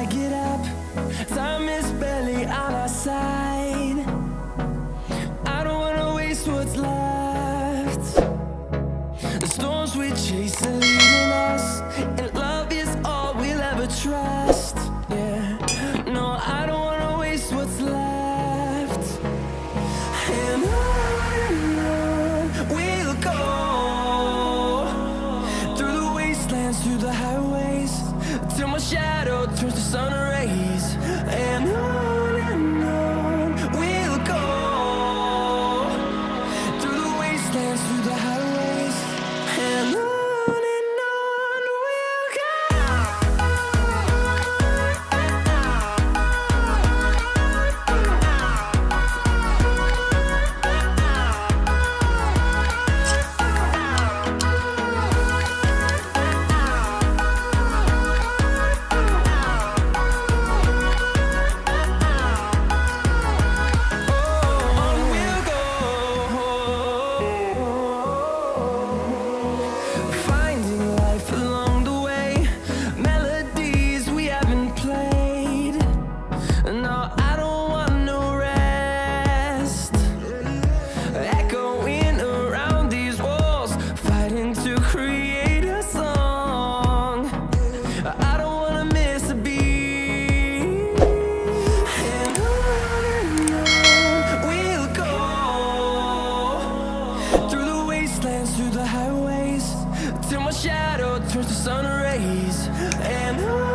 I get up, time is barely on our side. I don't wanna waste what's left. The storms we chase are leading us, and love is all we'll ever trust. Yeah, no, I don't wanna waste what's left. And on we'll go, through the wastelands, through the highways, till my shadow turns to sun rays. And on we'll go, through the wastelands, through the highways, and on we'll go. On we'll go, finding life along the way, melodies we haven't played. No, I don't want no rest, echoing around these walls, fighting to create a song. I don't wanna miss a beat. And on we'll go, through the wastelands, through the highways, till my shadow turns to sun rays. And on